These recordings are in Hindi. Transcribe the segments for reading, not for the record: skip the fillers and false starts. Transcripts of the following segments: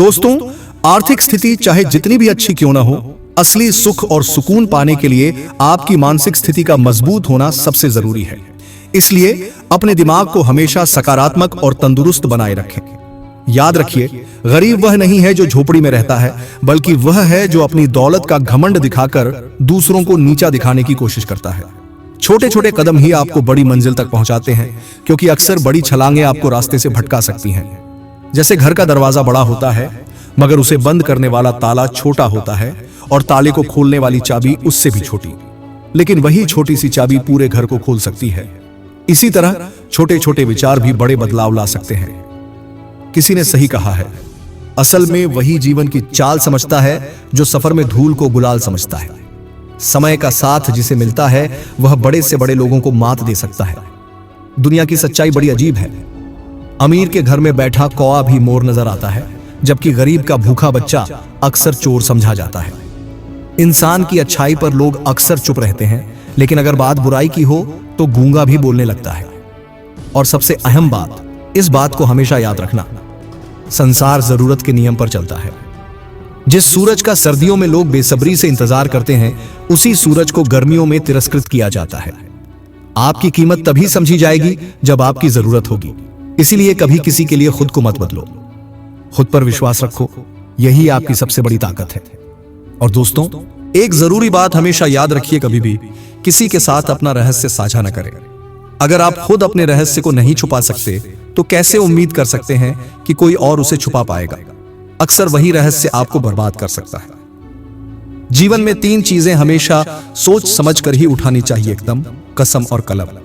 दोस्तों, आर्थिक स्थिति चाहे जितनी भी अच्छी क्यों ना हो, असली सुख और सुकून पाने के लिए आपकी मानसिक स्थिति का मजबूत होना सबसे जरूरी है। इसलिए अपने दिमाग को हमेशा सकारात्मक और तंदुरुस्त बनाए रखें। याद रखिए, गरीब वह नहीं है जो झोपड़ी में रहता है, बल्कि वह है जो अपनी दौलत का घमंड दिखाकर दूसरों को नीचा दिखाने की कोशिश करता है। छोटे छोटे कदम ही आपको बड़ी मंजिल तक पहुंचाते हैं, क्योंकि अक्सर बड़ी छलांगें आपको रास्ते से भटका सकती हैं। जैसे घर का दरवाजा बड़ा होता है, मगर उसे बंद करने वाला ताला छोटा होता है, और ताले को खोलने वाली चाबी उससे भी छोटी। लेकिन वही छोटी सी चाबी पूरे घर को खोल सकती है। इसी तरह छोटे छोटे विचार भी बड़े बदलाव ला सकते हैं। किसी ने सही कहा है, असल में वही जीवन की चाल समझता है जो सफर में धूल को गुलाल समझता है। समय का साथ जिसे मिलता है, वह बड़े से बड़े लोगों को मात दे सकता है। दुनिया की सच्चाई बड़ी अजीब है। अमीर के घर में बैठा कौआ भी मोर नजर आता है, जबकि गरीब का भूखा बच्चा अक्सर चोर समझा जाता है। इंसान की अच्छाई पर लोग अक्सर चुप रहते हैं, लेकिन अगर बात बुराई की हो तो गूंगा भी बोलने लगता है। और सबसे अहम बात, इस बात को हमेशा याद रखना, संसार जरूरत के नियम पर चलता है। जिस सूरज का सर्दियों में लोग बेसब्री से इंतजार करते हैं, उसी सूरज को गर्मियों में तिरस्कृत किया जाता है। आपकी कीमत तभी समझी जाएगी जब आपकी जरूरत होगी। इसीलिए कभी किसी के लिए खुद को मत बदलो, खुद पर विश्वास रखो, यही आपकी सबसे बड़ी ताकत है। और दोस्तों, एक जरूरी बात हमेशा याद रखिए, कभी भी किसी के साथ अपना रहस्य साझा न करें। अगर आप खुद अपने रहस्य को नहीं छुपा सकते, तो कैसे उम्मीद कर सकते हैं कि कोई और उसे छुपा पाएगा। अक्सर वही रहस्य आपको बर्बाद कर सकता है। जीवन में 3 चीजें हमेशा सोच समझ कर ही उठानी चाहिए, एकदम, कसम और कलम,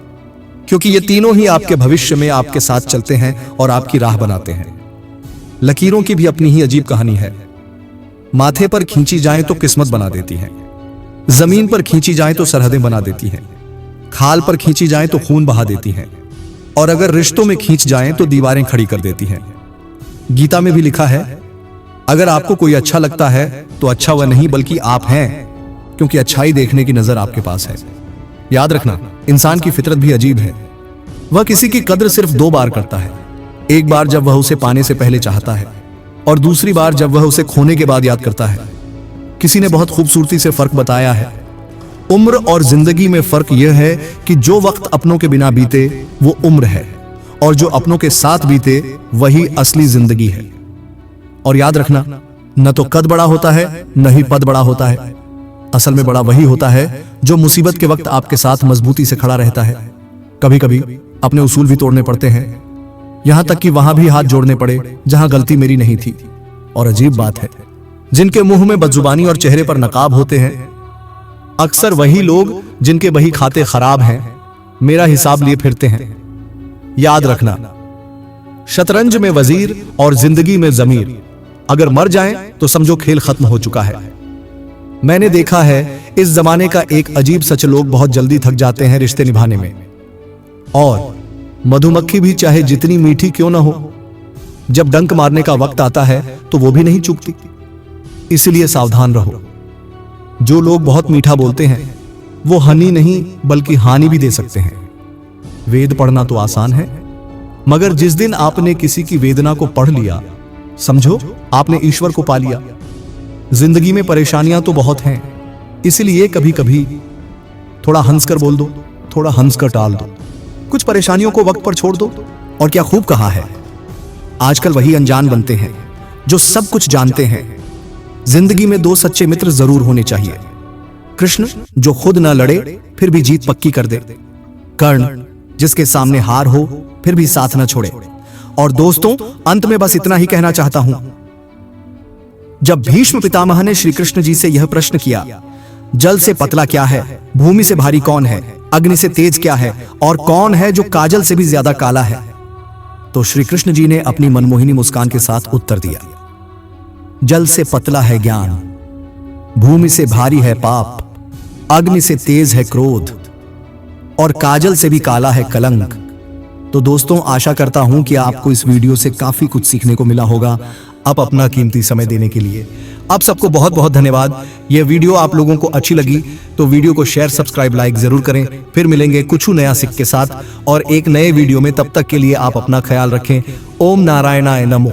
क्योंकि ये तीनों ही आपके भविष्य में आपके साथ चलते हैं और आपकी राह बनाते हैं। लकीरों की भी अपनी ही अजीब कहानी है। माथे पर खींची जाए तो किस्मत बना देती है, जमीन पर खींची जाए तो सरहदें बना देती हैं, खाल पर खींची जाए तो खून बहा देती हैं, और अगर रिश्तों में खींच जाएं तो दीवारें खड़ी कर देती हैं। गीता में भी लिखा है, अगर आपको कोई अच्छा लगता है तो अच्छा वह नहीं बल्कि आप हैं, क्योंकि अच्छाई देखने की नजर आपके पास है। याद रखना, इंसान की फितरत भी अजीब है। वह किसी की कद्र सिर्फ 2 बार करता है। एक बार जब वह उसे पाने से पहले चाहता है, और दूसरी बार जब वह उसे खोने के बाद याद करता है। किसी ने बहुत खूबसूरती से फर्क बताया है, उम्र और जिंदगी में फर्क यह है कि जो वक्त अपनों के बिना बीते वो उम्र है, और जो अपनों के साथ बीते वही असली जिंदगी है। और याद रखना, न तो कद बड़ा होता है, न ही पद बड़ा होता है। असल में बड़ा वही होता है जो मुसीबत के वक्त आपके साथ मजबूती से खड़ा रहता है। कभी कभी अपने उसूल भी तोड़ने पड़ते हैं, यहां तक कि वहां भी हाथ जोड़ने पड़े जहां गलती मेरी नहीं थी। और अजीब बात है, जिनके मुंह में बदजुबानी और चेहरे पर नकाब होते हैं, अक्सर वही लोग जिनके बही खाते खराब हैं, मेरा हिसाब लिए फिरते हैं। याद रखना, शतरंज में वजीर और जिंदगी में जमीर अगर मर जाएं तो समझो खेल खत्म हो चुका है। मैंने देखा है इस जमाने का एक अजीब सच, लोग बहुत जल्दी थक जाते हैं रिश्ते निभाने में। और मधुमक्खी भी चाहे जितनी मीठी क्यों ना हो, जब डंक मारने का वक्त आता है तो वो भी नहीं चूकती। इसलिए सावधान रहो। जो लोग बहुत मीठा बोलते हैं, वो हनी नहीं बल्कि हानि भी दे सकते हैं। वेद पढ़ना तो आसान है, मगर जिस दिन आपने किसी की वेदना को पढ़ लिया, समझो आपने ईश्वर को पा लिया। जिंदगी में परेशानियां तो बहुत हैं, इसलिए कभी कभी थोड़ा हंसकर बोल दो, थोड़ा हंसकर टाल दो, कुछ परेशानियों को वक्त पर छोड़ दो। और क्या खूब कहा है, आजकल वही अनजान बनते हैं जो सब कुछ जानते हैं। जिंदगी में 2 सच्चे मित्र जरूर होने चाहिए, कृष्ण जो खुद न लड़े फिर भी जीत पक्की कर दे, कर्ण जिसके सामने हार हो फिर भी साथ न छोड़े। और दोस्तों, अंत में बस इतना ही कहना चाहता हूं, जब भीष्म पितामह ने श्री कृष्ण जी से यह प्रश्न किया, जल से पतला क्या है, भूमि से भारी कौन है, अग्नि से तेज क्या है, और कौन है जो काजल से भी ज्यादा काला है, तो श्री कृष्ण जी ने अपनी मनमोहिनी मुस्कान के साथ उत्तर दिया, जल से पतला है ज्ञान, भूमि से भारी है पाप, अग्नि से तेज है क्रोध, और काजल से भी काला है कलंक। तो दोस्तों, आशा करता हूं कि आपको इस वीडियो से काफी कुछ सीखने को मिला होगा। आप अपना कीमती समय देने के लिए आप सबको बहुत बहुत धन्यवाद। यह वीडियो आप लोगों को अच्छी लगी तो वीडियो को शेयर, सब्सक्राइब, लाइक जरूर करें। फिर मिलेंगे कुछ नया सीख के साथ और एक नए वीडियो में। तब तक के लिए आप अपना ख्याल रखें। ओम नारायणाय नमो।